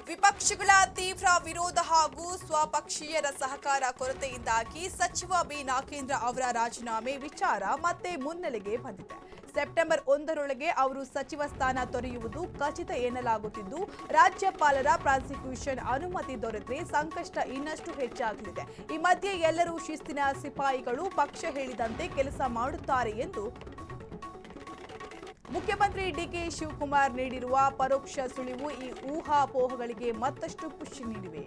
ವಿಪಕ್ಷಗಳ ತೀವ್ರ ವಿರೋಧ ಹಾಗೂ ಸ್ವಪಕ್ಷೀಯರ ಸಹಕಾರ ಕೊರತೆಯಿಂದಾಗಿ ಸಚಿವ ಬಿ ನಾಗೇಂದ್ರ ಅವರ ರಾಜೀನಾಮೆ ವಿಚಾರ ಮತ್ತೆ ಮುನ್ನೆಲೆಗೆ ಬಂದಿದೆ. ಸೆಪ್ಟೆಂಬರ್ 1ರೊಳಗೆ ಅವರು ಸಚಿವ ಸ್ಥಾನ ತೊರೆಯುವುದು ಖಚಿತ ಎನ್ನಲಾಗುತ್ತಿದ್ದು, ರಾಜ್ಯಪಾಲರ ಪ್ರಾಸಿಕ್ಯೂಷನ್ ಅನುಮತಿ ದೊರೆತರೆ ಸಂಕಷ್ಟ ಇನ್ನಷ್ಟು ಹೆಚ್ಚಾಗಲಿದೆ. ಈ ಮಧ್ಯೆ ಎಲ್ಲರೂ ಶಿಸ್ತಿನ ಸಿಪಾಯಿಗಳು ಪಕ್ಷ ಹೇಳಿದಂತೆ ಕೆಲಸ ಮಾಡುತ್ತಾರೆ ಎಂದು ಮುಖ್ಯಮಂತ್ರಿ ಡಿಕೆ ಶಿವಕುಮಾರ್ ನೀಡಿರುವ ಪರೋಕ್ಷ ಸುಳಿವು ಈ ಊಹಾಪೋಹಗಳಿಗೆ ಮತ್ತಷ್ಟು ಪುಷ್ಟಿ ನೀಡಿವೆ.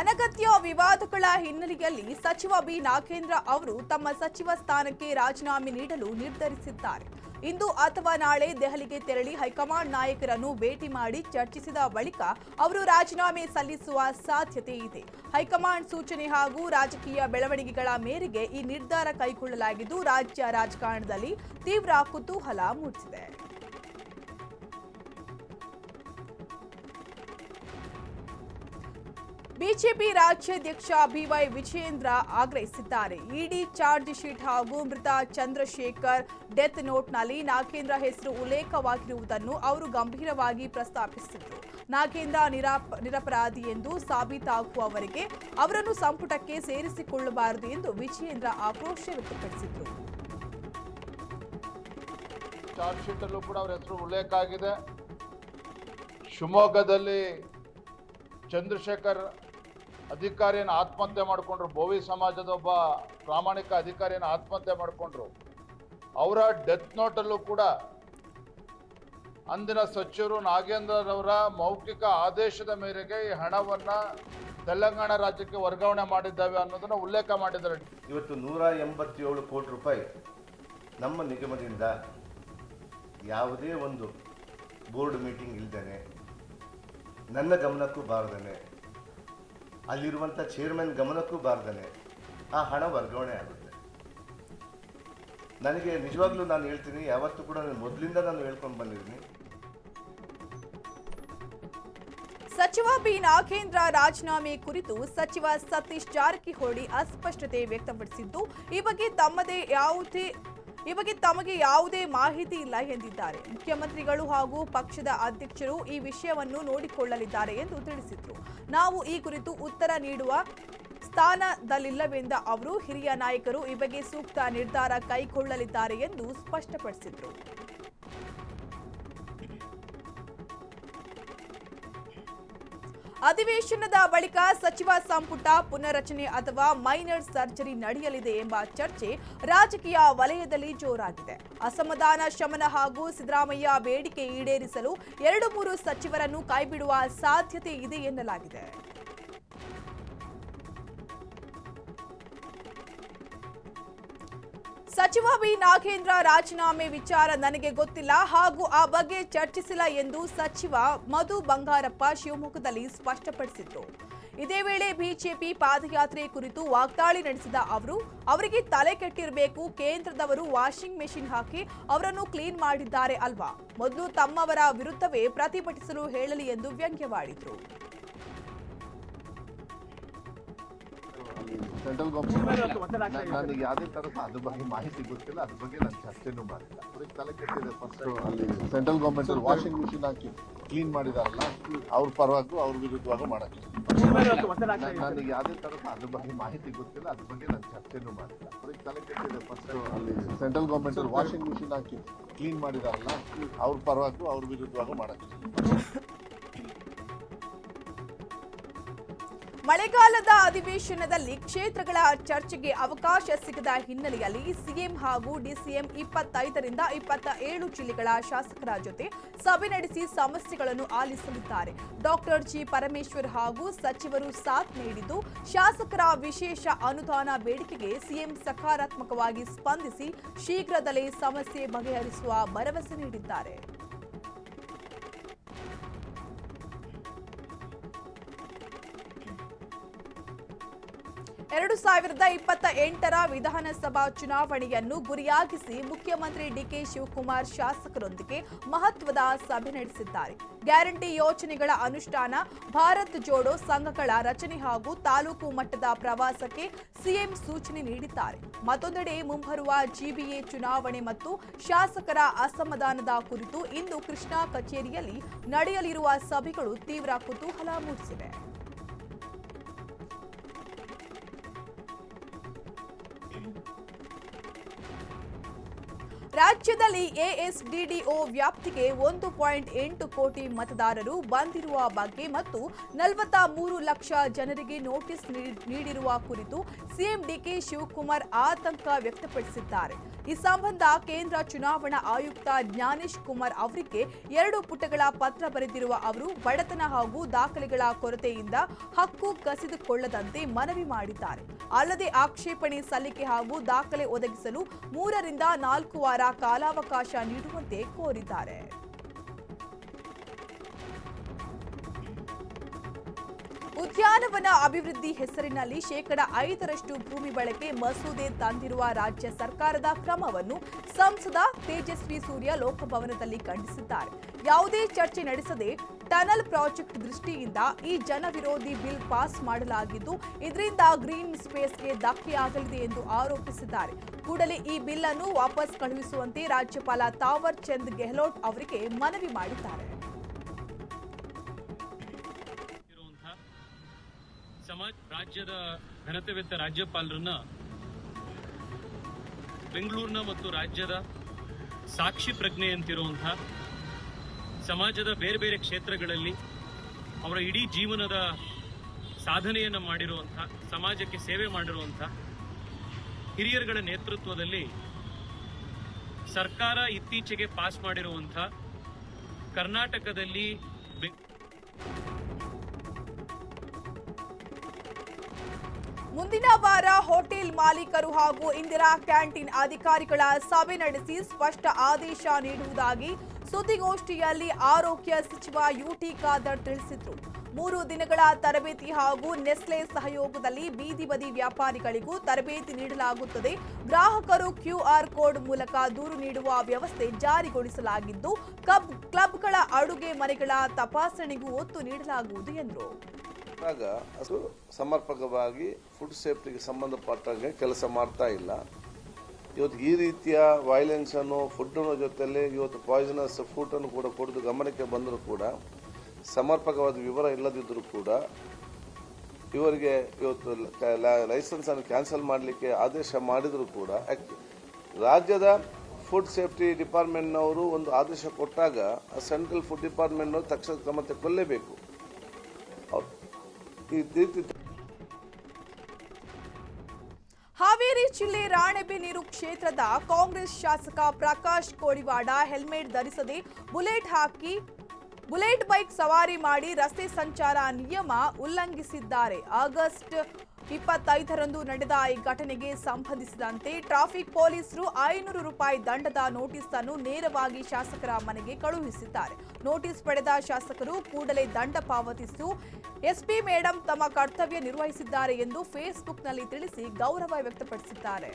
ಅನಗತ್ಯ ವಿವಾದಗಳ ಹಿನ್ನೆಲೆಯಲ್ಲಿ ಸಚಿವ ಬಿ ನಾಗೇಂದ್ರ ಅವರು ತಮ್ಮ ಸಚಿವ ಸ್ಥಾನಕ್ಕೆ ರಾಜೀನಾಮೆ ನೀಡಲು ನಿರ್ಧರಿಸಿದ್ದಾರೆ. ಇಂದು ಅಥವಾ ನಾಳೆ ದೆಹಲಿಗೆ ತೆರಳಿ ಹೈಕಮಾಂಡ್ ನಾಯಕರನ್ನು ಭೇಟಿ ಮಾಡಿ ಚರ್ಚಿಸಿದ ಬಳಿಕ ಅವರು ರಾಜೀನಾಮೆ ಸಲ್ಲಿಸುವ ಸಾಧ್ಯತೆ ಇದೆ. ಹೈಕಮಾಂಡ್ ಸೂಚನೆ ಹಾಗೂ ರಾಜಕೀಯ ಬೆಳವಣಿಗೆಗಳ ಮೇರೆಗೆ ಈ ನಿರ್ಧಾರ ಕೈಗೊಳ್ಳಲಾಗಿದ್ದು, ರಾಜ್ಯ ರಾಜಕಾರಣದಲ್ಲಿ ತೀವ್ರ ಕುತೂಹಲ ಮೂಡಿಸಿದೆ. ಬಿಜೆಪಿ ರಾಜ್ಯಾಧ್ಯಕ್ಷ ಬಿವೈ ವಿಜಯೇಂದ್ರ ಆಗ್ರಹಿಸಿದ್ದಾರೆ. ಇಡಿ ಚಾರ್ಜ್ ಶೀಟ್ ಹಾಗೂ ಮೃತ ಚಂದ್ರಶೇಖರ್ ಡೆತ್ ನೋಟ್ನಲ್ಲಿ ನಾಗೇಂದ್ರ ಹೆಸರು ಉಲ್ಲೇಖವಾಗಿರುವುದನ್ನು ಅವರು ಗಂಭೀರವಾಗಿ ಪ್ರಸ್ತಾಪಿಸಿದರು. ನಾಗೇಂದ್ರ ನಿರಪರಾಧಿ ಎಂದು ಸಾಬೀತಾಗುವವರೆಗೆ ಅವರನ್ನು ಸಂಪುಟಕ್ಕೆ ಸೇರಿಸಿಕೊಳ್ಳಬಾರದು ಎಂದು ವಿಜಯೇಂದ್ರ ಆಕ್ರೋಶ ವ್ಯಕ್ತಪಡಿಸಿದರು. ಚಾರ್ಜ್ ಶೀಟ್ ಅಲ್ಲೂ ಕೂಡ ಅವರ ಹೆಸರು ಉಲ್ಲೇಖ ಆಗಿದೆ. ಶಿವಮೊಗ್ಗದಲ್ಲಿ ಚಂದ್ರಶೇಖರ್ ಅಧಿಕಾರಿಯನ್ನು ಆತ್ಮಹತ್ಯೆ ಮಾಡಿಕೊಂಡ್ರು. ಬೋವಿ ಸಮಾಜದ ಒಬ್ಬ ಪ್ರಾಮಾಣಿಕ ಅಧಿಕಾರಿಯನ್ನು ಆತ್ಮಹತ್ಯೆ ಮಾಡಿಕೊಂಡ್ರು. ಅವರ ಡೆತ್ ನೋಟಲ್ಲೂ ಕೂಡ ಅಂದಿನ ಸಚಿವರು ನಾಗೇಂದ್ರರವರ ಮೌಖಿಕ ಆದೇಶದ ಮೇರೆಗೆ ಈ ಹಣವನ್ನು ತೆಲಂಗಾಣ ರಾಜ್ಯಕ್ಕೆ ವರ್ಗಾವಣೆ ಮಾಡಿದ್ದಾವೆ ಅನ್ನೋದನ್ನು ಉಲ್ಲೇಖ ಮಾಡಿದ್ದಾರೆ. ಇವತ್ತು 187 ಕೋಟಿ ರೂಪಾಯಿ ನಮ್ಮ ನಿಗಮದಿಂದ ಯಾವುದೇ ಒಂದು ಬೋರ್ಡ್ ಮೀಟಿಂಗ್ ಇಲ್ದೇನೆ, ನನ್ನ ಗಮನಕ್ಕೂ ಬಾರದೇನೆ, ಅಲ್ಲಿರುವಂಥ ಚೇರ್ಮನ್ ಗಮನಕ್ಕೂ ಬಾರದೇನೆ ಆ ಹಣ ವರ್ಗಾವಣೆ ಆಗುತ್ತೆ. ನನಗೆ ನಿಜವಾಗ್ಲೂ ನಾನು ಹೇಳ್ತೀನಿ, ಯಾವತ್ತೂ ಕೂಡ ಮೊದಲಿಂದ ನಾನು ಹೇಳ್ಕೊಂಡು ಬಂದಿದ್ದೀನಿ. ಸಚಿವ ಬಿ ನಾಗೇಂದ್ರ ರಾಜೀನಾಮೆ ಕುರಿತು ಸಚಿವ ಸತೀಶ್ ಜಾರಕಿಹೊಳಿ ಅಸ್ಪಷ್ಟತೆ ವ್ಯಕ್ತಪಡಿಸಿದ್ದು, ಈ ಬಗ್ಗೆ ತಮಗೆ ಯಾವುದೇ ಮಾಹಿತಿ ಇಲ್ಲ ಎಂದಿದ್ದಾರೆ. ಮುಖ್ಯಮಂತ್ರಿಗಳು ಹಾಗೂ ಪಕ್ಷದ ಅಧ್ಯಕ್ಷರು ಈ ವಿಷಯವನ್ನು ನೋಡಿಕೊಳ್ಳಲಿದ್ದಾರೆ ಎಂದು ತಿಳಿಸಿದರು. ನಾವು ಈ ಕುರಿತು ಉತ್ತರ ನೀಡುವ ಸ್ಥಾನದಲ್ಲಿಲ್ಲವೆಂದ ಅವರು ಹಿರಿಯ ನಾಯಕರು ಈ ಬಗ್ಗೆ ಸೂಕ್ತ ನಿರ್ಧಾರ ಕೈಗೊಳ್ಳಲಿದ್ದಾರೆ ಎಂದು ಸ್ಪಷ್ಟಪಡಿಸಿದರು. ಅಧಿವೇಶನದ ಬಳಿಕ ಸಚಿವ ಸಂಪುಟ ಪುನರ್ರಚನೆ ಅಥವಾ ಮೈನರ್ ಸರ್ಜರಿ ನಡೆಯಲಿದೆ ಎಂಬ ಚರ್ಚೆ ರಾಜಕೀಯ ವಲಯದಲ್ಲಿ ಜೋರಾಗಿದೆ. ಅಸಮಾಧಾನ ಶಮನ ಹಾಗೂ ಸಿದ್ದರಾಮಯ್ಯ ಬೇಡಿಕೆ ಈಡೇರಿಸಲು 2-3 ಸಚಿವರನ್ನು ಕೈಬಿಡುವ ಸಾಧ್ಯತೆ ಇದೆ ಎನ್ನಲಾಗಿದೆ. ಸಚಿವ ಬಿ ನಾಗೇಂದ್ರ ರಾಜೀನಾಮೆ ವಿಚಾರ ನನಗೆ ಗೊತ್ತಿಲ್ಲ ಹಾಗೂ ಆ ಬಗ್ಗೆ ಚರ್ಚಿಸಿಲ್ಲ ಎಂದು ಸಚಿವ ಮಧು ಬಂಗಾರಪ್ಪ ಶಿವಮೊಗ್ಗದಲ್ಲಿ ಸ್ಪಷ್ಟಪಡಿಸಿದರು. ಇದೇ ವೇಳೆ ಬಿಜೆಪಿ ಪಾದಯಾತ್ರೆ ಕುರಿತು ವಾಗ್ದಾಳಿ ನಡೆಸಿದ ಅವರು, ಅವರಿಗೆ ತಲೆ ಕೆಟ್ಟಿರಬೇಕು, ಕೇಂದ್ರದವರು ವಾಷಿಂಗ್ ಮೆಷಿನ್ ಹಾಕಿ ಅವರನ್ನು ಕ್ಲೀನ್ ಮಾಡಿದ್ದಾರೆ ಅಲ್ವಾ, ಮೊದಲು ತಮ್ಮವರ ವಿರುದ್ಧವೇ ಪ್ರತಿಭಟಿಸಲು ಹೇಳಲಿ ಎಂದು ವ್ಯಂಗ್ಯವಾಡಿದರು. ಸೆಂಟ್ರಲ್ ಗವರ್ಮೆಂಟ್ ನನಗೆ ಯಾವುದೇ ತರಹ ಅದ್ರ ಬಗ್ಗೆ ಮಾಹಿತಿ ಗೊತ್ತಿಲ್ಲ, ಅದ್ರ ಬಗ್ಗೆ ನಾನು ಚರ್ಚೆನೂ ಮಾಡಿಲ್ಲ. ಅವ್ರಿಗೆ ತಲೆ ಕೆಟ್ಟಿದೆ. ಫಸ್ಟ್ ಅಲ್ಲಿ ಸೆಂಟ್ರಲ್ ಗವರ್ಮೆಂಟ್ ವಾಷಿಂಗ್ ಮಿಷಿನ್ ಹಾಕಿ ಕ್ಲೀನ್ ಮಾಡಿದಾರಲ್ಲ, ಅವ್ರ ಪರವಾಗೂ ಅವ್ರ ವಿರುದ್ಧವಾಗೂ ಮಾಡಕ್ಕೆ ನನಗೆ ಯಾವುದೇ ತರಹ ಅದ್ರ ಬಗ್ಗೆ ಮಾಹಿತಿ ಗೊತ್ತಿಲ್ಲ, ಅದ್ರ ಬಗ್ಗೆ ನಾನು ಚರ್ಚೆನೂ ಮಾಡಿಲ್ಲ. ಅವ್ರಿಗೆ ತಲೆ ಕೆಟ್ಟಿದೆ. ಫಸ್ಟ್ ಅಲ್ಲಿ ಸೆಂಟ್ರಲ್ ಗವರ್ಮೆಂಟ್ ವಾಷಿಂಗ್ ಮಿಷಿನ್ ಹಾಕಿ ಕ್ಲೀನ್ ಮಾಡಿದಾರಲ್ಲ, ಅವ್ರ ಪರವಾಗೂ ಅವ್ರ ವಿರುದ್ಧವಾಗೂ ಮಾಡಕ್ಕೆ. ಮಳೆಗಾಲದ ಅಧಿವೇಶನದಲ್ಲಿ ಕ್ಷೇತ್ರಗಳ ಚರ್ಚೆಗೆ ಅವಕಾಶ ಸಿಗದ ಹಿನ್ನೆಲೆಯಲ್ಲಿ ಸಿಎಂ ಹಾಗೂ ಡಿಸಿಎಂ 25ರಿಂದ 27 ಜಿಲ್ಲೆಗಳ ಶಾಸಕರ ಜೊತೆ ಸಭೆ ನಡೆಸಿ ಸಮಸ್ಯೆಗಳನ್ನು ಆಲಿಸಲಿದ್ದಾರೆ. ಡಾಕ್ಟರ್ ಜಿ ಪರಮೇಶ್ವರ್ ಹಾಗೂ ಸಚಿವರು ಸಾಥ್ ನೀಡಿದ್ದು, ಶಾಸಕರ ವಿಶೇಷ ಅನುದಾನ ಬೇಡಿಕೆಗೆ ಸಿಎಂ ಸಕಾರಾತ್ಮಕವಾಗಿ ಸ್ಪಂದಿಸಿ ಶೀಘ್ರದಲ್ಲೇ ಸಮಸ್ಯೆ ಬಗೆಹರಿಸುವ ಭರವಸೆ ನೀಡಿದ್ದಾರೆ. 2028ರ ವಿಧಾನಸಭಾ ಚುನಾವಣೆಯನ್ನು ಗುರಿಯಾಗಿಸಿ ಮುಖ್ಯಮಂತ್ರಿ ಡಿಕೆ ಶಿವಕುಮಾರ್ ಶಾಸಕರೊಂದಿಗೆ ಮಹತ್ವದ ಸಭೆ ನಡೆಸಿದ್ದಾರೆ. ಗ್ಯಾರಂಟಿ ಯೋಜನೆಗಳ ಅನುಷ್ಠಾನ, ಭಾರತ್ ಜೋಡೋ ಸಂಘಗಳ ರಚನೆ ಹಾಗೂ ತಾಲೂಕು ಮಟ್ಟದ ಪ್ರವಾಸಕ್ಕೆ ಸಿಎಂ ಸೂಚನೆ ನೀಡಿದ್ದಾರೆ. ಮತ್ತೊಂದೆಡೆ ಮುಂಬರುವ ಜಿಬಿಎ ಚುನಾವಣೆ ಮತ್ತು ಶಾಸಕರ ಅಸಮಾಧಾನದ ಕುರಿತು ಇಂದು ಕೃಷ್ಣಾ ಕಚೇರಿಯಲ್ಲಿ ನಡೆಯಲಿರುವ ಸಭೆಗಳು ತೀವ್ರ ಕುತೂಹಲ ಮೂಡಿಸಿವೆ. ರಾಜ್ಯದಲ್ಲಿ ಎಎಸ್ಡಿಡಿಒ ವ್ಯಾಪ್ತಿಗೆ 1.8 ಕೋಟಿ ಮತದಾರರು ಬಂದಿರುವ ಬಗ್ಗೆ ಮತ್ತು 43 ಲಕ್ಷ ಜನರಿಗೆ ನೋಟಿಸ್ ನೀಡಿರುವ ಕುರಿತು ಸಿಎಂ ಡಿಕೆ ಶಿವಕುಮಾರ್ ಆತಂಕ ವ್ಯಕ್ತಪಡಿಸಿದ್ದಾರೆ. ಈ ಸಂಬಂಧ ಕೇಂದ್ರ ಚುನಾವಣಾ ಆಯುಕ್ತ ಜ್ಞಾನೇಶ್ ಕುಮಾರ್ ಅವರಿಗೆ 2 ಪುಟಗಳ ಪತ್ರ ಬರೆದಿರುವ ಅವರು ಬಡತನ ಹಾಗೂ ದಾಖಲೆಗಳ ಕೊರತೆಯಿಂದ ಹಕ್ಕು ಕಸಿದುಕೊಳ್ಳದಂತೆ ಮನವಿ ಮಾಡಿದ್ದಾರೆ. ಅಲ್ಲದೆ ಆಕ್ಷೇಪಣೆ ಸಲ್ಲಿಕೆ ಹಾಗೂ ದಾಖಲೆ ಒದಗಿಸಲು 3 ರಿಂದ 4 ವಾರ ಕಾಲಾವಕಾಶ ನೀಡುವಂತೆ ಕೋರಿದ್ದಾರೆ. ಉದ್ಯಾನವನ ಅಭಿವೃದ್ಧಿ ಹೆಸರಿನಲ್ಲಿ 5% ಭೂಮಿ ಬಳಕೆ ಮಸೂದೆ ತಂದಿರುವ ರಾಜ್ಯ ಸರ್ಕಾರದ ಕ್ರಮವನ್ನು ಸಂಸದ ತೇಜಸ್ವಿ ಸೂರ್ಯ ಲೋಕಭವನದಲ್ಲಿ ಖಂಡಿಸಿದ್ದಾರೆ. ಯಾವುದೇ ಚರ್ಚೆ ನಡೆಸದೆ ಟನಲ್ ಪ್ರಾಜೆಕ್ಟ್ ದೃಷ್ಟಿಯಿಂದ ಈ ಜನವಿರೋಧಿ ಬಿಲ್ ಪಾಸ್ ಮಾಡಲಾಗಿದ್ದು ಇದರಿಂದ ಗ್ರೀನ್ ಸ್ಪೇಸ್ಗೆ ಧಕ್ಕೆಯಾಗಲಿದೆ ಎಂದು ಆರೋಪಿಸಿದ್ದಾರೆ. ಕೂಡಲೇ ಈ ಬಿಲ್ ಅನ್ನು ವಾಪಸ್ ಕಳುಹಿಸುವಂತೆ ರಾಜ್ಯಪಾಲ ತಾವರ್ ಚಂದ್ ಗೆಹ್ಲೋಟ್ ಅವರಿಗೆ ಮನವಿ ಮಾಡಿದ್ದಾರೆ. ರಾಜ್ಯದ ಘನತೆವೆತ್ತ ರಾಜ್ಯಪಾಲರನ್ನ ಬೆಂಗಳೂರಿನ ಮತ್ತು ರಾಜ್ಯದ ಸಾಕ್ಷಿ ಪ್ರಜ್ಞೆಯಂತಿರುವಂತಹ ಸಮಾಜದ ಬೇರೆ ಬೇರೆ ಕ್ಷೇತ್ರಗಳಲ್ಲಿ ಅವರ ಇಡೀ ಜೀವನದ ಸಾಧನೆಯನ್ನು ಮಾಡಿರುವಂತಹ, ಸಮಾಜಕ್ಕೆ ಸೇವೆ ಮಾಡಿರುವಂತಹ ಹಿರಿಯರುಗಳ ನೇತೃತ್ವದಲ್ಲಿ ಸರ್ಕಾರ ಇತ್ತೀಚೆಗೆ ಪಾಸ್ ಮಾಡಿರುವಂತಹ ಕರ್ನಾಟಕದಲ್ಲಿ ಮುಂದಿನ ವಾರ ಹೋಟೆಲ್ ಮಾಲೀಕರು ಹಾಗೂ ಇಂದಿರಾ ಕ್ಯಾಂಟೀನ್ ಅಧಿಕಾರಿಗಳ ಸಭೆ ನಡೆಸಿ ಸ್ಪಷ್ಟ ಆದೇಶ ನೀಡುವುದಾಗಿ ಸುದ್ದಿಗೋಷ್ಠಿಯಲ್ಲಿ ಆರೋಗ್ಯ ಸಚಿವ ಯುಟಿ ಖಾದರ್ ತಿಳಿಸಿದರು. 3 ದಿನಗಳ ತರಬೇತಿ ಹಾಗೂ ನೆಸ್ಲೆ ಸಹಯೋಗದಲ್ಲಿ ಬೀದಿ ಬದಿ ವ್ಯಾಪಾರಿಗಳಿಗೂ ತರಬೇತಿ ನೀಡಲಾಗುತ್ತದೆ. ಗ್ರಾಹಕರು QR ಕೋಡ್ ಮೂಲಕ ದೂರು ನೀಡುವ ವ್ಯವಸ್ಥೆ ಜಾರಿಗೊಳಿಸಲಾಗಿದ್ದು ಕ್ಲಬ್ಗಳ ಅಡುಗೆ ಮನೆಗಳ ತಪಾಸಣೆಗೂ ಒತ್ತು ನೀಡಲಾಗುವುದು ಎಂದರು. ಆಗ ಅದು ಸಮರ್ಪಕವಾಗಿ ಫುಡ್ ಸೇಫ್ಟಿಗೆ ಸಂಬಂಧಪಟ್ಟಂಗೆ ಕೆಲಸ ಮಾಡ್ತಾ ಇಲ್ಲ. ಇವತ್ತು ಈ ರೀತಿಯ ವೈಲೆನ್ಸ್ ಅನ್ನು ಫುಡ್ನ ಜೊತೆಯಲ್ಲಿ ಇವತ್ತು ಪಾಯ್ಸನಸ್ ಫುಡ್ ಅನ್ನು ಕೂಡ ಕೊಡದು ಗಮನಕ್ಕೆ ಬಂದರೂ ಕೂಡ ಸಮರ್ಪಕವಾದ ವಿವರ ಇಲ್ಲದಿದ್ದರೂ ಕೂಡ ಇವರಿಗೆ ಇವತ್ತು ಲೈಸೆನ್ಸ್ ಅನ್ನು ಕ್ಯಾನ್ಸಲ್ ಮಾಡಲಿಕ್ಕೆ ಆದೇಶ ಮಾಡಿದರೂ ಕೂಡ ರಾಜ್ಯದ ಫುಡ್ ಸೇಫ್ಟಿ ಡಿಪಾರ್ಟ್ಮೆಂಟ್ನವರು ಒಂದು ಆದೇಶ ಕೊಟ್ಟಾಗ ಸೆಂಟ್ರಲ್ ಫುಡ್ ಡಿಪಾರ್ಟ್ಮೆಂಟ್ನವರು ತಕ್ಷಣ ಕ್ರಮ ತೆಗೆದುಕೊಳ್ಳಲೇಬೇಕು. ಹಾವೇರಿ ಜಿಲ್ಲೆ ರಾಣೆಬೆನ್ನೂರು ಕ್ಷೇತ್ರದ ಕಾಂಗ್ರೆಸ್ ಶಾಸಕ ಪ್ರಕಾಶ್ ಕೋಳಿವಾಡ ಹೆಲ್ಮೆಟ್ ಧರಿಸದೆ ಬುಲೆಟ್ ಬೈಕ್ ಸವಾರಿ ಮಾಡಿ ರಸ್ತೆ ಸಂಚಾರ ನಿಯಮ ಉಲ್ಲಂಘಿಸಿದ್ದಾರೆ. ಆಗಸ್ಟ್ 25ರಂದು ನಡೆದ ಈ ಘಟನೆಗೆ ಸಂಬಂಧಿಸಿದಂತೆ ಟ್ರಾಫಿಕ್ ಪೊಲೀಸರು 500 ರೂಪಾಯಿ ದಂಡದ ನೋಟಿಸ್ ಅನ್ನು ನೇರವಾಗಿ ಶಾಸಕರ ಮನೆಗೆ ಕಳುಹಿಸಿದ್ದಾರೆ. ನೋಟಿಸ್ ಪಡೆದ ಶಾಸಕರು ಕೂಡಲೇ ದಂಡ ಪಾವತಿಸಿ ಎಸ್ಪಿ ಮೇಡಂ ತಮ್ಮ ಕರ್ತವ್ಯ ನಿರ್ವಹಿಸಿದ್ದಾರೆ ಎಂದು ಫೇಸ್ಬುಕ್ನಲ್ಲಿ ತಿಳಿಸಿ ಗೌರವ ವ್ಯಕ್ತಪಡಿಸಿದ್ದಾರೆ.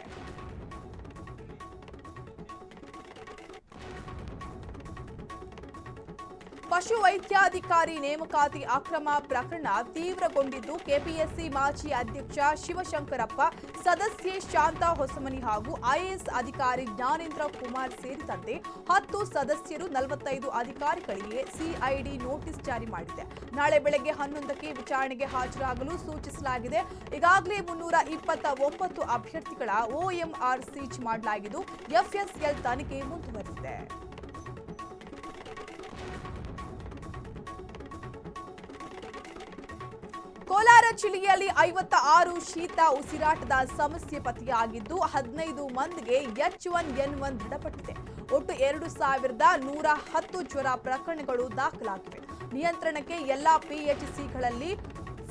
ಪಶು ವೈದ್ಯಾಧಿಕಾರಿ ನೇಮಕಾತಿ ಅಕ್ರಮ ಪ್ರಕರಣ ತೀವ್ರಗೊಂಡಿದ್ದು ಕೆಪಿಎಸ್ಸಿ ಮಾಜಿ ಅಧ್ಯಕ್ಷ ಶಿವಶಂಕರಪ್ಪ, ಸದಸ್ಯೆ ಶಾಂತಾ ಹೊಸಮನಿ ಹಾಗೂ ಐಎಎಸ್ ಅಧಿಕಾರಿ ಜ್ಞಾನೇಂದ್ರ ಕುಮಾರ್ ಸೇರಿದಂತೆ 10 ಸದಸ್ಯರು 45 ಅಧಿಕಾರಿಗಳಿಗೆ ಸಿಐಡಿ ನೋಟಿಸ್ ಜಾರಿ ಮಾಡಿದೆ. ನಾಳೆ ಬೆಳಗ್ಗೆ 11ಕ್ಕೆ ವಿಚಾರಣೆಗೆ ಹಾಜರಾಗಲು ಸೂಚಿಸಲಾಗಿದೆ. ಈಗಾಗಲೇ 329 ಅಭ್ಯರ್ಥಿಗಳ OMR ಸೀಜ್ ಮಾಡಲಾಗಿದ್ದು FSL ತನಿಖೆ ಮುಂದುವರೆದಿದೆ. ಕೋಲಾರ ಜಿಲ್ಲೆಯಲ್ಲಿ 56 ಶೀತ ಉಸಿರಾಟದ ಸಮಸ್ಯೆ ಪತ್ತೆಯಾಗಿದ್ದು 15 ಮಂದಿಗೆ H1N1 ದೃಢಪಟ್ಟಿದೆ. ಒಟ್ಟು 2110 ಜ್ವರ ಪ್ರಕರಣಗಳು ದಾಖಲಾಗಿವೆ. ನಿಯಂತ್ರಣಕ್ಕೆ ಎಲ್ಲಾ PHCಗಳಲ್ಲಿ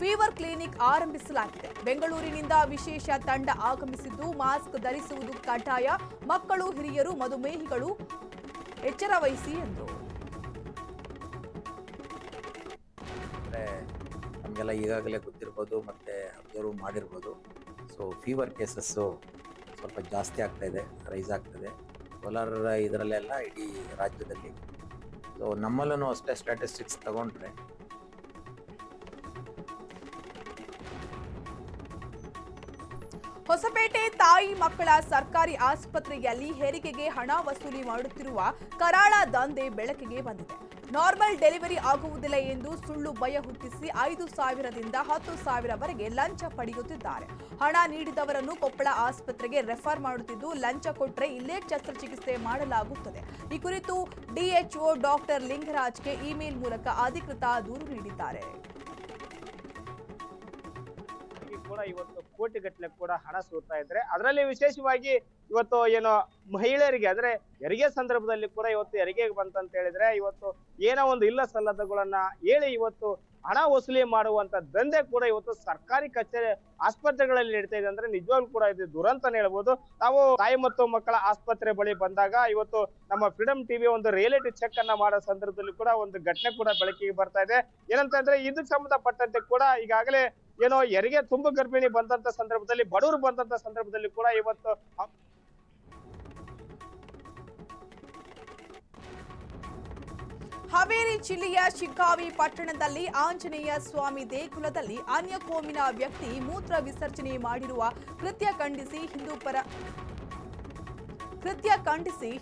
ಫೀವರ್ ಕ್ಲಿನಿಕ್ ಆರಂಭಿಸಲಾಗಿದೆ. ಬೆಂಗಳೂರಿನಿಂದ ವಿಶೇಷ ತಂಡ ಆಗಮಿಸಿದ್ದು ಮಾಸ್ಕ್ ಧರಿಸುವುದು ಕಡ್ಡಾಯ. ಮಕ್ಕಳು, ಹಿರಿಯರು, ಮಧುಮೇಹಿಗಳು ಎಚ್ಚರ ವಹಿಸಿ ಎಂದರು. ನಮಗೆಲ್ಲ ಈಗಾಗಲೇ ಗೊತ್ತಿರ್ಬೋದು, ಮತ್ತೆ ಅಬ್ಸರ್ವ್ ಮಾಡಿರ್ಬೋದು. ಸೊ ಫೀವರ್ ಕೇಸಸ್ಸು ಸ್ವಲ್ಪ ಜಾಸ್ತಿ ಆಗ್ತಾಯಿದೆ, ರೈಸ್ ಆಗ್ತದೆ ಕೋಲಾರ ಇದರಲ್ಲೆಲ್ಲ ಇಡೀ ರಾಜ್ಯದಲ್ಲಿ. ಸೊ ನಮ್ಮಲ್ಲೂ ಅಷ್ಟೇ ಸ್ಟ್ಯಾಟಿಸ್ಟಿಕ್ಸ್ ತಗೊಂಡ್ರೆ ಹೊಸಪೇಟೆ ತಾಯಿ ಮಕ್ಕಳ ಸರ್ಕಾರಿ ಆಸ್ಪತ್ರೆಯಲ್ಲಿ ಹೆರಿಗೆಗೆ ಹಣ ವಸೂಲಿ ಮಾಡುತ್ತಿರುವ ಕರಾಳ ದಂಧೆ ಬೆಳಕಿಗೆ ಬಂದಿದೆ. ನಾರ್ಮಲ್ ಡೆಲಿವರಿ ಆಗುವುದಿಲ್ಲ ಎಂದು ಸುಳ್ಳು ಭಯ ಹುಟ್ಟಿಸಿ 5,000ದಿಂದ 10,000ವರೆಗೆ ಲಂಚ ಪಡೆಯುತ್ತಿದ್ದಾರೆ. ಹಣ ನೀಡಿದವರನ್ನು ಕೊಪ್ಪಳ ಆಸ್ಪತ್ರೆಗೆ ರೆಫರ್ ಮಾಡುತ್ತಿದ್ದು, ಲಂಚ ಕೊಟ್ಟರೆ ಇಲ್ಲೇ ಶಸ್ತ್ರಚಿಕಿತ್ಸೆ ಮಾಡಲಾಗುತ್ತದೆ. ಈ ಕುರಿತು ಡಿಎಚ್ಒ ಡಾಕ್ಟರ್ ಲಿಂಗರಾಜ್ಗೆ ಇಮೇಲ್ ಮೂಲಕ ಅಧಿಕೃತ ದೂರು ನೀಡಿದ್ದಾರೆ. ಕೂಡ ಇವತ್ತು ಕೋಟಿಗಟ್ಟಲೆ ಕೂಡ ಹಣ ಸೂರ್ತಾ ಇದ್ದಾರೆ. ಅದರಲ್ಲಿ ವಿಶೇಷವಾಗಿ ಇವತ್ತು ಏನು ಮಹಿಳೆಯರಿಗೆ ಅಂದ್ರೆ ಹೆರಿಗೆ ಸಂದರ್ಭದಲ್ಲಿ ಕೂಡ ಇವತ್ತು ಹೆರಿಗೆಗೆ ಬಂತಂತ ಹೇಳಿದ್ರೆ ಇವತ್ತು ಏನೋ ಒಂದು ಇಲ್ಲ ಸಲ್ಲದಗಳನ್ನ ಹೇಳಿ ಇವತ್ತು ಹಣ ವಸೂಲಿ ಮಾಡುವಂತ ದಂಧೆ ಕೂಡ ಇವತ್ತು ಸರ್ಕಾರಿ ಕಚೇರಿ ಆಸ್ಪತ್ರೆಗಳಲ್ಲಿ ನಡೀತಾ ಇದೆ. ಅಂದ್ರೆ ನಿಜವಾಗ್ಲೂ ಕೂಡ ಇದು ದುರಂತನೇ ಹೇಳ್ಬೋದು. ನಾವು ತಾಯಿ ಮತ್ತು ಮಕ್ಕಳ ಆಸ್ಪತ್ರೆ ಬಳಿ ಬಂದಾಗ ಇವತ್ತು ನಮ್ಮ ಫ್ರೀಡಮ್ ಟಿವಿ ಒಂದು ರಿಯಾಲಿಟಿ ಚೆಕ್ ಅನ್ನ ಮಾಡೋ ಸಂದರ್ಭದಲ್ಲಿ ಕೂಡ ಒಂದು ಘಟನೆ ಕೂಡ ಬೆಳಕಿಗೆ ಬರ್ತಾ ಇದೆ. ಏನಂತಂದ್ರೆ ಇದಕ್ಕೆ ಸಂಬಂಧಪಟ್ಟಂತೆ ಕೂಡ ಈಗಾಗಲೇ ಏನೋ ಹೆರಿಗೆ ತುಂಬು ಗರ್ಭಿಣಿ ಬಂದಂತ ಸಂದರ್ಭದಲ್ಲಿ, ಬಡವರು ಬಂದಂತ ಸಂದರ್ಭದಲ್ಲಿ ಕೂಡ ಇವತ್ತು ಹಾವೇರಿ ಜಿಲ್ಲೆಯ ಶಿಗ್ಗಾವಿ ಪಟ್ಟಣದಲ್ಲಿ ಆಂಜನೇಯ ಸ್ವಾಮಿ ದೇಗುಲದಲ್ಲಿ ಅನ್ಯ ಕೋಮಿನ ವ್ಯಕ್ತಿ ಮೂತ್ರ ವಿಸರ್ಜನೆ ಮಾಡಿರುವ ಕೃತ್ಯ ಖಂಡಿಸಿ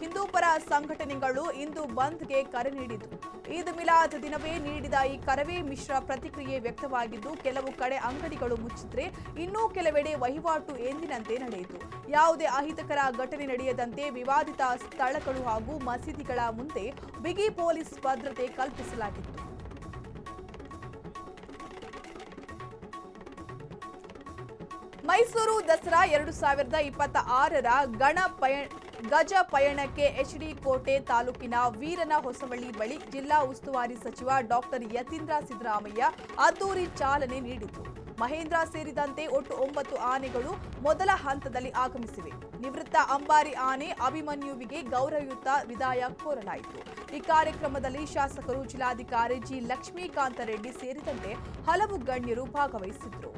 ಹಿಂದೂಪರ ಸಂಘಟನೆಗಳು ಇಂದು ಬಂದ್ಗೆ ಕರೆ ನೀಡಿದ್ದು, ಈದ್ ಮಿಲಾದ್ ದಿನವೇ ನೀಡಿದ ಈ ಕರವೇ ಮಿಶ್ರ ಪ್ರತಿಕ್ರಿಯೆ ವ್ಯಕ್ತವಾಗಿದ್ದು, ಕೆಲವು ಕಡೆ ಅಂಗಡಿಗಳು ಮುಚ್ಚಿದ್ರೆ ಇನ್ನೂ ಕೆಲವೆಡೆ ವಹಿವಾಟು ಎಂದಿನಂತೆ ನಡೆಯಿತು. ಯಾವುದೇ ಅಹಿತಕರ ಘಟನೆ ನಡೆಯದಂತೆ ವಿವಾದಿತ ಸ್ಥಳಗಳು ಹಾಗೂ ಮಸೀದಿಗಳ ಮುಂದೆ ಬಿಗಿ ಪೊಲೀಸ್ ಭದ್ರತೆ ಕಲ್ಪಿಸಲಾಗಿತ್ತು. ಮೈಸೂರು ದಸರಾ 2026ರ ಗಜ ಪಯಣಕ್ಕೆ ಎಚ್ಡಿ ಕೋಟೆ ತಾಲೂಕಿನ ವೀರನ ಹೊಸವಳ್ಳಿ ಬಳಿ ಜಿಲ್ಲಾ ಉಸ್ತುವಾರಿ ಸಚಿವ ಡಾಕ್ಟರ್ ಯತೀಂದ್ರ ಸಿದ್ದರಾಮಯ್ಯ ಅದ್ದೂರಿ ಚಾಲನೆ ನೀಡಿತು. ಮಹೇಂದ್ರ ಸೇರಿದಂತೆ ಒಟ್ಟು 9 ಆನೆಗಳು ಮೊದಲ ಹಂತದಲ್ಲಿ ಆಗಮಿಸಿವೆ. ನಿವೃತ್ತ ಅಂಬಾರಿ ಆನೆ ಅಭಿಮನ್ಯುವಿಗೆ ಗೌರವಯುತ ವಿದಾಯ ಕೋರಲಾಯಿತು. ಈ ಕಾರ್ಯಕ್ರಮದಲ್ಲಿ ಶಾಸಕರು, ಜಿಲ್ಲಾಧಿಕಾರಿ ಜಿ ಲಕ್ಷ್ಮೀಕಾಂತ ರೆಡ್ಡಿ ಸೇರಿದಂತೆ ಹಲವು ಗಣ್ಯರು ಭಾಗವಹಿಸಿದ್ರು.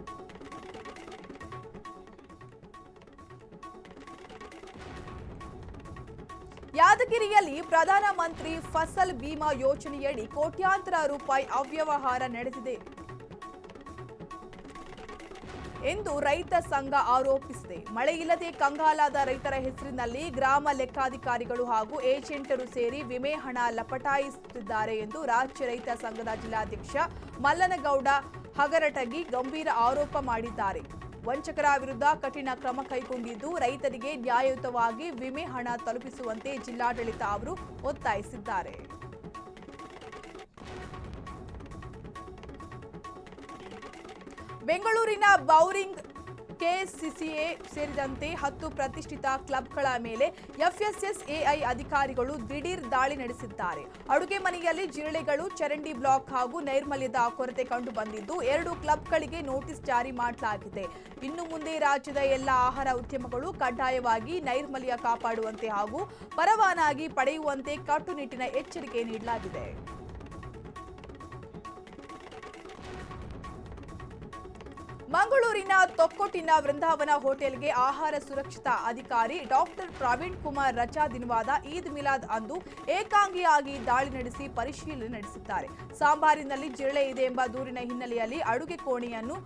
ಯಾದಗಿರಿಯಲ್ಲಿ ಪ್ರಧಾನಮಂತ್ರಿ ಫಸಲ್ ಬಿಮಾ ಯೋಜನೆಯಡಿ ಕೋಟ್ಯಾಂತರ ರೂಪಾಯಿ ಅವ್ಯವಹಾರ ನಡೆದಿದೆ ಎಂದು ರೈತ ಸಂಘ ಆರೋಪಿಸಿದೆ. ಮಳೆಯಿಲ್ಲದೆ ಕಂಗಾಲಾದ ರೈತರ ಹೆಸರಿನಲ್ಲಿ ಗ್ರಾಮ ಲೆಕ್ಕಾಧಿಕಾರಿಗಳು ಹಾಗೂ ಏಜೆಂಟರು ಸೇರಿ ವಿಮೆ ಹಣ ಲಪಟಾಯಿಸುತ್ತಿದ್ದಾರೆ ಎಂದು ರಾಜ್ಯ ರೈತ ಸಂಘದ ಜಿಲ್ಲಾಧ್ಯಕ್ಷ ಮಲ್ಲನಗೌಡ ಹಗರಟಗಿ ಗಂಭೀರ ಆರೋಪ ಮಾಡಿದ್ದಾರೆ. ವಂಚಕರ ವಿರುದ್ಧ ಕಠಿಣ ಕ್ರಮ ಕೈಗೊಂಡಿದ್ದು, ರೈತರಿಗೆ ನ್ಯಾಯಯುತವಾಗಿ ವಿಮೆ ಹಣ ತಲುಪಿಸುವಂತೆ ಜಿಲ್ಲಾಡಳಿತ ಅವರು ಒತ್ತಾಯಿಸಿದ್ದಾರೆ. ಬೆಂಗಳೂರಿನ ಬೌರಿಂಗ್ ಕೆಸಿಸಿಎ ಸೇರಿದಂತೆ 10 ಪ್ರತಿಷ್ಠಿತ ಕ್ಲಬ್ಗಳ ಮೇಲೆ ಎಫ್ಎಸ್ಎಸ್ಎಐ ಅಧಿಕಾರಿಗಳು ದಿಢೀರ್ ದಾಳಿ ನಡೆಸಿದ್ದಾರೆ. ಅಡುಗೆ ಮನೆಯಲ್ಲಿ ಜಿರಳೆಗಳು, ಚರಂಡಿ ಬ್ಲಾಕ್ ಹಾಗೂ ನೈರ್ಮಲ್ಯದ ಕೊರತೆ ಕಂಡುಬಂದಿದ್ದು 2 ಕ್ಲಬ್ಗಳಿಗೆ ನೋಟಿಸ್ ಜಾರಿ ಮಾಡಲಾಗಿದೆ. ಇನ್ನು ಮುಂದೆ ರಾಜ್ಯದ ಎಲ್ಲ ಆಹಾರ ಉದ್ಯಮಗಳು ಕಡ್ಡಾಯವಾಗಿ ನೈರ್ಮಲ್ಯ ಕಾಪಾಡುವಂತೆ ಹಾಗೂ ಪರವಾನಗಿ ಪಡೆಯುವಂತೆ ಕಟ್ಟುನಿಟ್ಟಿನ ಎಚ್ಚರಿಕೆ ನೀಡಲಾಗಿದೆ. ಮಂಗಳೂರಿನ ತೊಕ್ಕೊಟ್ಟಿನ ವೃಂದಾವನ ಹೋಟೆಲ್ಗೆ ಆಹಾರ ಸುರಕ್ಷತಾ ಅಧಿಕಾರಿ ಡಾಕ್ಟರ್ ಪ್ರವೀಣ್ ಕುಮಾರ್ ರಜಾ ದಿನವಾದ ಈದ್ ಮಿಲಾದ್ ಅಂದು ಏಕಾಂಗಿಯಾಗಿ ದಾಳಿ ನಡೆಸಿ ಪರಿಶೀಲನೆ ನಡೆಸಿದ್ದಾರೆ. ಸಾಂಬಾರಿನಲ್ಲಿ ಜಿರಳೆ ಇದೆ ಎಂಬ ದೂರಿನ ಹಿನ್ನೆಲೆಯಲ್ಲಿ ಅಡುಗೆ ಕೋಣೆಯನ್ನು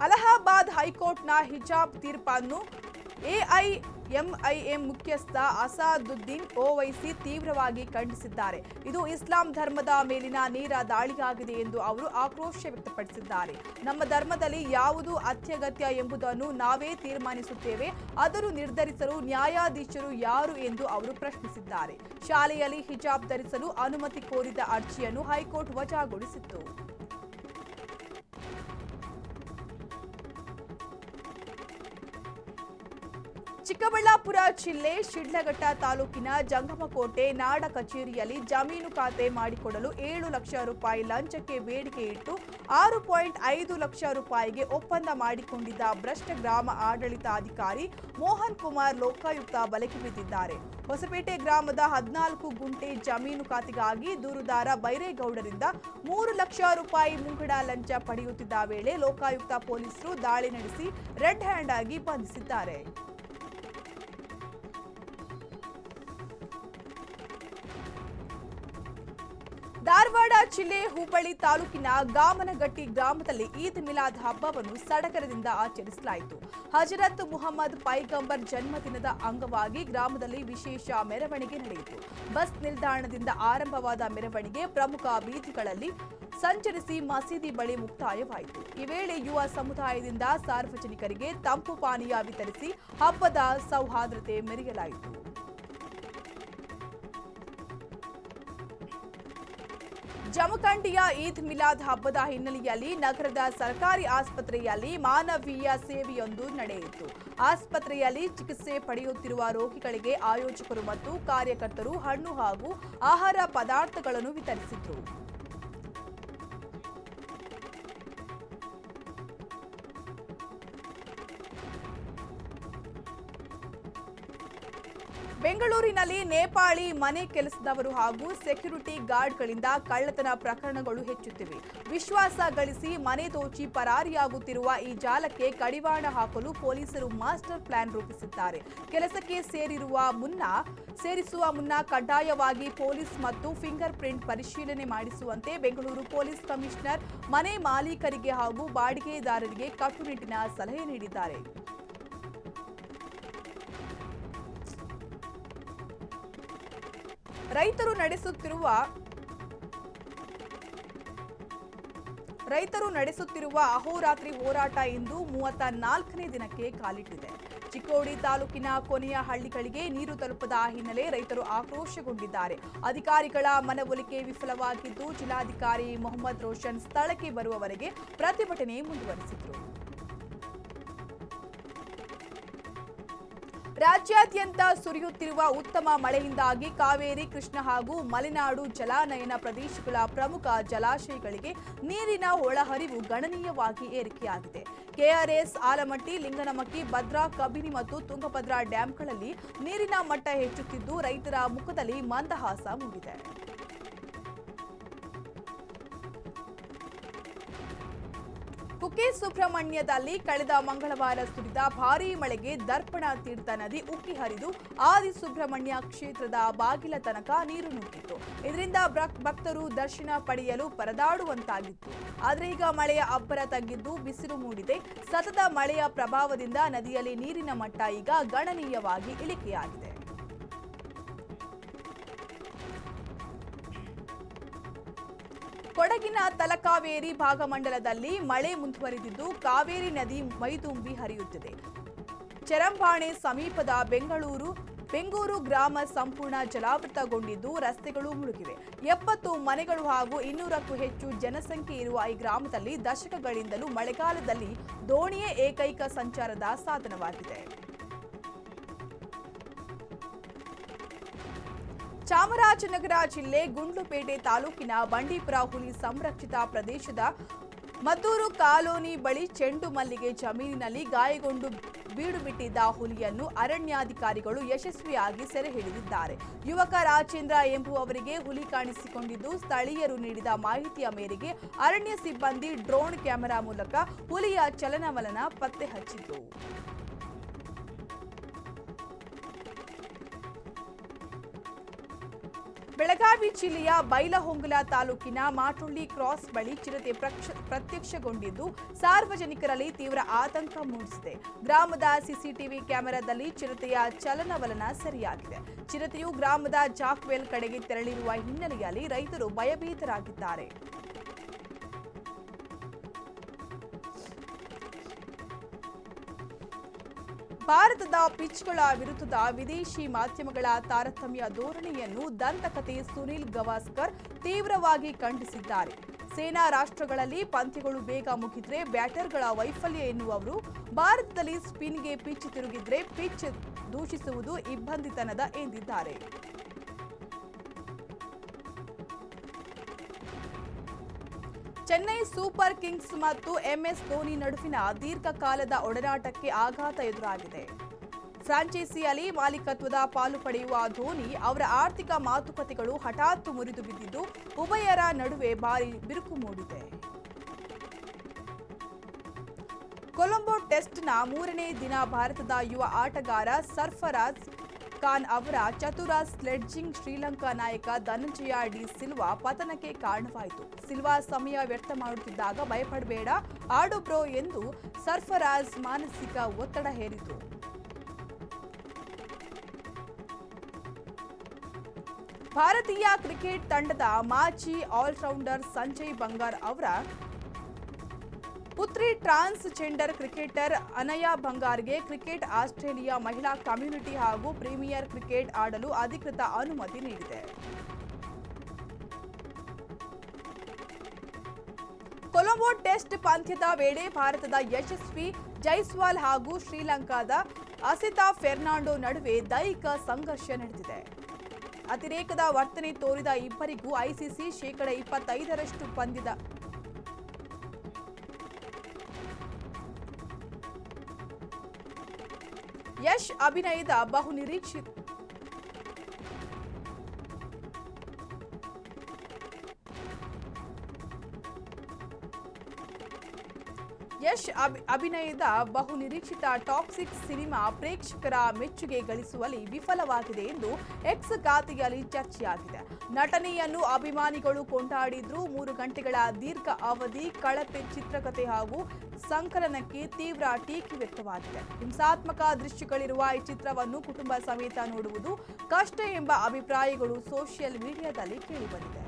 ಅಲಹಾಬಾದ್ ಹೈಕೋರ್ಟ್ನ ಹಿಜಾಬ್ ತೀರ್ಪನ್ನು ಎಐಎಂಐಎಂ ಮುಖ್ಯಸ್ಥ ಅಸಾದುದ್ದೀನ್ ಓವೈಸಿ ತೀವ್ರವಾಗಿ ಖಂಡಿಸಿದ್ದಾರೆ. ಇದು ಇಸ್ಲಾಂ ಧರ್ಮದ ಮೇಲಿನ ನೇರ ದಾಳಿಯಾಗಿದೆ ಎಂದು ಅವರು ಆಕ್ರೋಶ ವ್ಯಕ್ತಪಡಿಸಿದ್ದಾರೆ. ನಮ್ಮ ಧರ್ಮದಲ್ಲಿ ಯಾವುದು ಅತ್ಯಗತ್ಯ ಎಂಬುದನ್ನು ನಾವೇ ತೀರ್ಮಾನಿಸುತ್ತೇವೆ, ಅದನ್ನು ನಿರ್ಧರಿಸಲು ನ್ಯಾಯಾಧೀಶರು ಯಾರು ಎಂದು ಅವರು ಪ್ರಶ್ನಿಸಿದ್ದಾರೆ. ಶಾಲೆಯಲ್ಲಿ ಹಿಜಾಬ್ ಧರಿಸಲು ಅನುಮತಿ ಕೋರಿದ ಅರ್ಜಿಯನ್ನು ಹೈಕೋರ್ಟ್ ವಜಾಗೊಳಿಸಿತ್ತು. ಚಿಕ್ಕಬಳ್ಳಾಪುರ ಜಿಲ್ಲೆ ಶಿಡ್ಲಘಟ್ಟ ತಾಲೂಕಿನ ಜಂಗಮಕೋಟೆ ನಾಡ ಕಚೇರಿಯಲ್ಲಿ ಜಮೀನು ಖಾತೆ ಮಾಡಿಕೊಡಲು 7 ಲಕ್ಷ ರೂಪಾಯಿ ಲಂಚಕ್ಕೆ ಬೇಡಿಕೆ ಇಟ್ಟು 6.5 ಲಕ್ಷ ರೂಪಾಯಿಗೆ ಒಪ್ಪಂದ ಮಾಡಿಕೊಂಡಿದ್ದ ಭ್ರಷ್ಟ ಗ್ರಾಮ ಆಡಳಿತಾಧಿಕಾರಿ ಮೋಹನ್ ಕುಮಾರ್ ಲೋಕಾಯುಕ್ತ ಬಲೆಗೆ ಬಿದ್ದಿದ್ದಾರೆ. ಹೊಸಪೇಟೆ ಗ್ರಾಮದ 14 ಗುಂಟೆ ಜಮೀನು ಖಾತೆಗಾಗಿ ದೂರುದಾರ ಬೈರೇಗೌಡರಿಂದ 3 ಲಕ್ಷ ರೂಪಾಯಿ ಮುಂಗಡ ಲಂಚ ಪಡೆಯುತ್ತಿದ್ದ ವೇಳೆ ಲೋಕಾಯುಕ್ತ ಪೊಲೀಸರು ದಾಳಿ ನಡೆಸಿ ರೆಡ್ ಹ್ಯಾಂಡ್ ಆಗಿ ಬಂಧಿಸಿದ್ದಾರೆ. ಧಾರವಾಡ ಜಿಲ್ಲೆ ಹುಬ್ಬಳ್ಳಿ ತಾಲೂಕಿನ ಗಾಮನಗಟ್ಟಿ ಗ್ರಾಮದಲ್ಲಿ ಈದ್ ಮಿಲಾದ್ ಹಬ್ಬವನ್ನು ಸಡಗರದಿಂದ ಆಚರಿಸಲಾಯಿತು. ಹಜರತ್ ಮುಹಮ್ಮದ್ ಪೈಗಂಬರ್ ಜನ್ಮದಿನದ ಅಂಗವಾಗಿ ಗ್ರಾಮದಲ್ಲಿ ವಿಶೇಷ ಮೆರವಣಿಗೆ ನಡೆಯಿತು. ಬಸ್ ನಿಲ್ದಾಣದಿಂದ ಆರಂಭವಾದ ಮೆರವಣಿಗೆ ಪ್ರಮುಖ ಬೀದಿಗಳಲ್ಲಿ ಸಂಚರಿಸಿ ಮಸೀದಿ ಬಳಿ ಮುಕ್ತಾಯವಾಯಿತು. ಈ ವೇಳೆ ಯುವ ಸಮುದಾಯದಿಂದ ಸಾರ್ವಜನಿಕರಿಗೆ ತಂಪು ಪಾನೀಯ ವಿತರಿಸಿ ಹಬ್ಬದ ಸೌಹಾರ್ದತೆ ಮೆರೆಯಲಾಯಿತು. ಜಮಖಂಡಿಯ ಈದ್ ಮಿಲಾದ್ ಹಬ್ಬದ ಹಿನ್ನೆಲೆಯಲ್ಲಿ ನಗರದ ಸರ್ಕಾರಿ ಆಸ್ಪತ್ರೆಯಲ್ಲಿ ಮಾನವೀಯ ಸೇವೆಯೊಂದು ನಡೆಯಿತು. ಆಸ್ಪತ್ರೆಯಲ್ಲಿ ಚಿಕಿತ್ಸೆ ಪಡೆಯುತ್ತಿರುವ ರೋಗಿಗಳಿಗೆ ಆಯೋಜಕರು ಮತ್ತು ಕಾರ್ಯಕರ್ತರು ಹಣ್ಣು ಹಾಗೂ ಆಹಾರ ಪದಾರ್ಥಗಳನ್ನು ವಿತರಿಸಿದರು. ಬೆಂಗಳೂರಿನಲ್ಲಿ ನೇಪಾಳಿ ಮನೆ ಕೆಲಸದವರು ಹಾಗೂ ಸೆಕ್ಯೂರಿಟಿ ಗಾರ್ಡ್ಗಳಿಂದ ಕಳ್ಳತನ ಪ್ರಕರಣಗಳು ಹೆಚ್ಚುತ್ತಿವೆ. ವಿಶ್ವಾಸ ಗಳಿಸಿ ಮನೆ ದೋಚಿ ಪರಾರಿಯಾಗುತ್ತಿರುವ ಈ ಜಾಲಕ್ಕೆ ಕಡಿವಾಣ ಹಾಕಲು ಪೊಲೀಸರು ಮಾಸ್ಟರ್ ಪ್ಲಾನ್ ರೂಪಿಸಿದ್ದಾರೆ. ಕೆಲಸಕ್ಕೆ ಸೇರಿಸುವ ಮುನ್ನ ಕಡ್ಡಾಯವಾಗಿ ಪೊಲೀಸ್ ಮತ್ತು ಫಿಂಗರ್ ಪ್ರಿಂಟ್ ಪರಿಶೀಲನೆ ಮಾಡಿಸುವಂತೆ ಬೆಂಗಳೂರು ಪೊಲೀಸ್ ಕಮಿಷನರ್ ಮನೆ ಮಾಲೀಕರಿಗೆ ಹಾಗೂ ಬಾಡಿಗೆದಾರರಿಗೆ ಕಟ್ಟುನಿಟ್ಟಿನ ಸಲಹೆ ನೀಡಿದ್ದಾರೆ. ರೈತರು ನಡೆಸುತ್ತಿರುವ ಅಹೋರಾತ್ರಿ ಹೋರಾಟ ಇಂದು 34ನೇ ದಿನಕ್ಕೆ ಕಾಲಿಟ್ಟಿದೆ. ಚಿಕ್ಕೋಡಿ ತಾಲೂಕಿನ ಕೊನೆಯ ಹಳ್ಳಿಗಳಿಗೆ ನೀರು ತಲುಪದ ಹಿನ್ನೆಲೆ ರೈತರು ಆಕ್ರೋಶಗೊಂಡಿದ್ದಾರೆ. ಅಧಿಕಾರಿಗಳ ಮನವೊಲಿಕೆ ವಿಫಲವಾಗಿದ್ದು ಜಿಲ್ಲಾಧಿಕಾರಿ ಮೊಹಮ್ಮದ್ ರೋಷನ್ ಸ್ಥಳಕ್ಕೆ ಬರುವವರೆಗೆ ಪ್ರತಿಭಟನೆ ಮುಂದುವರೆಸಿದರು. ರಾಜ್ಯಾದ್ಯಂತ ಸುರಿಯುತ್ತಿರುವ ಉತ್ತಮ ಮಳೆಯಿಂದಾಗಿ ಕಾವೇರಿ, ಕೃಷ್ಣ ಹಾಗೂ ಮಲೆನಾಡು ಜಲಾನಯನ ಪ್ರದೇಶಗಳ ಪ್ರಮುಖ ಜಲಾಶಯಗಳಿಗೆ ನೀರಿನ ಒಳಹರಿವು ಗಣನೀಯವಾಗಿ ಏರಿಕೆಯಾಗಿದೆ. ಕೆಆರ್ಎಸ್, ಆಲಮಟ್ಟಿ, ಲಿಂಗನಮಕ್ಕಿ, ಭದ್ರಾ, ಕಬಿನಿ ಮತ್ತು ತುಂಗಭದ್ರಾ ಡ್ಯಾಂಗಳಲ್ಲಿ ನೀರಿನ ಮಟ್ಟ ಹೆಚ್ಚುತ್ತಿದ್ದು ರೈತರ ಮುಖದಲ್ಲಿ ಮಂದಹಾಸ ಮೂಡಿದೆ. ಕುಕ್ಕೆ ಸುಬ್ರಹ್ಮಣ್ಯದಲ್ಲಿ ಕಳೆದ ಮಂಗಳವಾರ ಸುರಿದ ಭಾರೀ ಮಳೆಗೆ ದರ್ಪಣ ತೀರ್ಥ ನದಿ ಉಕ್ಕಿ ಹರಿದು ಆದಿ ಸುಬ್ರಹ್ಮಣ್ಯ ಕ್ಷೇತ್ರದ ಬಾಗಿಲ ತನಕ ನೀರು ನುಗ್ಗಿತ್ತು. ಇದರಿಂದ ಭಕ್ತರು ದರ್ಶನ ಪಡೆಯಲು ಪರದಾಡುವಂತಾಗಿತ್ತು. ಆದರೆ ಈಗ ಮಳೆಯ ಅಬ್ಬರ ತಗ್ಗಿದ್ದು ಬಿಸಿಲು ಮೂಡಿದೆ. ಸತತ ಮಳೆಯ ಪ್ರಭಾವದಿಂದ ನದಿಯಲ್ಲಿ ನೀರಿನ ಮಟ್ಟ ಈಗ ಗಣನೀಯವಾಗಿ ಇಳಿಕೆಯಾಗಿದೆ. ಕೊಡಗಿನ ತಲಕಾವೇರಿ ಭಾಗಮಂಡಲದಲ್ಲಿ ಮಳೆ ಮುಂದುವರಿದಿದ್ದು ಕಾವೇರಿ ನದಿ ಮೈದುಂಬಿ ಹರಿಯುತ್ತಿದೆ. ಚೆರಂಬಾಣೆ ಸಮೀಪದ ಬೆಂಗೂರು ಗ್ರಾಮ ಸಂಪೂರ್ಣ ಜಲಾವೃತಗೊಂಡಿದ್ದು ರಸ್ತೆಗಳು ಮುಳುಗಿವೆ. 70 ಮನೆಗಳು ಹಾಗೂ 200ಕ್ಕೂ ಹೆಚ್ಚು ಜನಸಂಖ್ಯೆ ಇರುವ ಈ ಗ್ರಾಮದಲ್ಲಿ ದಶಕಗಳಿಂದಲೂ ಮಳೆಗಾಲದಲ್ಲಿ ದೋಣಿಯೇ ಏಕೈಕ ಸಂಚಾರದ ಸಾಧನವಾಗಿದೆ. ಚಾಮರಾಜನಗರ ಜಿಲ್ಲೆ ಗುಂಡ್ಲುಪೇಟೆ ತಾಲೂಕಿನ ಬಂಡೀಪುರ ಹುಲಿ ಸಂರಕ್ಷಿತ ಪ್ರದೇಶದ ಮದ್ದೂರು ಕಾಲೋನಿ ಬಳಿ ಚೆಂಡು ಮಲ್ಲಿಗೆ ಜಮೀನಿನಲ್ಲಿ ಗಾಯಗೊಂಡು ಬೀಡು ಬಿಟ್ಟಿದ್ದ ಹುಲಿಯನ್ನು ಅರಣ್ಯಾಧಿಕಾರಿಗಳು ಯಶಸ್ವಿಯಾಗಿ ಸೆರೆ ಹಿಡಿದಿದ್ದಾರೆ. ಯುವಕ ರಾಜೇಂದ್ರ ಎಂಬುವವರಿಗೆ ಹುಲಿ ಕಾಣಿಸಿಕೊಂಡಿದ್ದು ಸ್ಥಳೀಯರು ನೀಡಿದ ಮಾಹಿತಿಯ ಮೇರೆಗೆ ಅರಣ್ಯ ಸಿಬ್ಬಂದಿ ಡ್ರೋನ್ ಕ್ಯಾಮೆರಾ ಮೂಲಕ ಹುಲಿಯ ಚಲನವಲನ ಪತ್ತೆ ಹಚ್ಚಿದ್ರು. ಬೆಳಗಾವಿ ಜಿಲ್ಲೆಯ ಬೈಲಹೊಂಗಲ ತಾಲೂಕಿನ ಮಾಟುಳ್ಳಿ ಕ್ರಾಸ್ ಬಳಿ ಚಿರತೆ ಪ್ರತ್ಯಕ್ಷಗೊಂಡಿದ್ದು ಸಾರ್ವಜನಿಕರಲ್ಲಿ ತೀವ್ರ ಆತಂಕ ಮೂಡಿಸಿದೆ. ಗ್ರಾಮದ ಸಿಸಿಟಿವಿ ಕ್ಯಾಮೆರಾದಲ್ಲಿ ಚಿರತೆಯ ಚಲನವಲನ ಸೆರೆಯಾಗಿದೆ. ಚಿರತೆಯು ಗ್ರಾಮದ ಜಾಕ್ವೆಲ್ ಕಡೆಗೆ ತೆರಳಿರುವ ಹಿನ್ನೆಲೆಯಲ್ಲಿ ರೈತರು ಭಯಭೀತರಾಗಿದ್ದಾರೆ. ಭಾರತದ ಪಿಚ್ಗಳ ವಿರುದ್ಧದ ವಿದೇಶಿ ಮಾಧ್ಯಮಗಳ ತಾರತಮ್ಯ ಧೋರಣೆಯನ್ನು ದಂತಕತೆ ಸುನಿಲ್ ಗವಾಸ್ಕರ್ ತೀವ್ರವಾಗಿ ಖಂಡಿಸಿದ್ದಾರೆ. ಸೇನಾ ರಾಷ್ಟ್ರಗಳಲ್ಲಿ ಪಂದ್ಯಗಳು ಬೇಗ ಮುಗಿದ್ರೆ ಬ್ಯಾಟರ್ಗಳ ವೈಫಲ್ಯ ಎನ್ನುವವರು ಭಾರತದಲ್ಲಿ ಸ್ಪಿನ್ಗೆ ಪಿಚ್ ತಿರುಗಿದ್ರೆ ಪಿಚ್ ದೂಷಿಸುವುದು ಇಬ್ಬಂದಿತನದ ಎಂದಿದ್ದಾರೆ. ಚೆನ್ನೈ ಸೂಪರ್ ಕಿಂಗ್ಸ್ ಮತ್ತು MS ಧೋನಿ ನಡುವಿನ ದೀರ್ಘಕಾಲದ ಒಡನಾಟಕ್ಕೆ ಆಘಾತ ಎದುರಾಗಿದೆ. ಫ್ರಾಂಚೈಸಿಯಲ್ಲಿ ಮಾಲೀಕತ್ವದ ಪಾಲು ಪಡೆಯುವ ಧೋನಿ ಅವರ ಆರ್ಥಿಕ ಮಾತುಕತೆಗಳು ಹಠಾತ್ ಮುರಿದು ಬಿದ್ದಿದ್ದು ಉಭಯರ ನಡುವೆ ಭಾರಿ ಬಿರುಕು ಮೂಡಿದೆ. ಕೊಲಂಬೋ ಟೆಸ್ಟ್ನ 3ನೇ ದಿನ ಭಾರತದ ಯುವ ಆಟಗಾರ ಸರ್ಫರಾಜ್ ಖಾನ್ ಅವರ ಚತುರ ಸ್ಲೆಡ್ಜಿಂಗ್ ಶ್ರೀಲಂಕಾ ನಾಯಕ ಧನಂಜಯ ಡಿ ಸಿಲ್ವಾ ಪತನಕ್ಕೆ ಕಾರಣವಾಯಿತು. ಸಿಲ್ವಾ ಸಮಯ ವ್ಯರ್ಥ ಮಾಡುತ್ತಿದ್ದಾಗ ಭಯಪಡಬೇಡ, ಆಡು ಬ್ರೋ ಎಂದು ಸರ್ಫರಾಜ್ ಮಾನಸಿಕ ಒತ್ತಡ ಹೇರಿತು. ಭಾರತೀಯ ಕ್ರಿಕೆಟ್ ತಂಡದ ಮಾಜಿ ಆಲ್ರೌಂಡರ್ ಸಂಜಯ್ ಬಂಗಾರ್ ಅವರ ಪುತ್ರಿ ಟ್ರಾನ್ಸ್ಜೆಂಡರ್ ಕ್ರಿಕೆಟರ್ ಅನಯಾ ಬಂಗಾರ್ಗೆ ಕ್ರಿಕೆಟ್ ಆಸ್ಟ್ರೇಲಿಯಾ ಮಹಿಳಾ ಕಮ್ಯುನಿಟಿ ಹಾಗೂ ಪ್ರೀಮಿಯರ್ ಕ್ರಿಕೆಟ್ ಆಡಲು ಅಧಿಕೃತ ಅನುಮತಿ ನೀಡಿದೆ. ಕೊಲಂಬೋ ಟೆಸ್ಟ್ ಪಂದ್ಯದ ವೇಳೆ ಭಾರತದ ಯಶಸ್ವಿ ಜೈಸ್ವಾಲ್ ಹಾಗೂ ಶ್ರೀಲಂಕಾದ ಅಸಿತಾ ಫೆರ್ನಾಂಡೋ ನಡುವೆ ದೈಹಿಕ ಸಂಘರ್ಷ ನಡೆದಿದೆ. ಅತಿರೇಕದ ವರ್ತನೆ ತೋರಿದ ಇಬ್ಬರಿಗೂ ಐಸಿಸಿ 25% ಪಂದ್ಯದ ಯಶ್ ಅಭಿನಯದ ಬಹುನಿರೀಕ್ಷಿತ ಟಾಪ್ 6 ಸಿನಿಮಾ ಪ್ರೇಕ್ಷಕರ ಮೆಚ್ಚುಗೆ ಗಳಿಸುವಲ್ಲಿ ವಿಫಲವಾಗಿದೆ ಎಂದು ಎಕ್ಸ್ ಖಾತೆಯಲ್ಲಿ ಚರ್ಚೆಯಾಗಿದೆ. ನಟನೆಯನ್ನು ಅಭಿಮಾನಿಗಳು ಕೊಂಡಾಡಿದ್ರು. 3 ಗಂಟೆಗಳ ದೀರ್ಘ ಅವಧಿ ಕಳಪೆ ಚಿತ್ರಕಥೆ ಹಾಗೂ ಸಂಕಲನಕ್ಕೆ ತೀವ್ರ ಟೀಕೆ ವ್ಯಕ್ತವಾಗಿದೆ. ಹಿಂಸಾತ್ಮಕ ದೃಶ್ಯಗಳಿರುವ ಈ ಚಿತ್ರವನ್ನು ಕುಟುಂಬ ಸಮೇತ ನೋಡುವುದು ಕಷ್ಟ ಎಂಬ ಅಭಿಪ್ರಾಯಗಳು ಸೋಷಿಯಲ್ ಮೀಡಿಯಾದಲ್ಲಿ ಕೇಳಿಬಂದಿದೆ.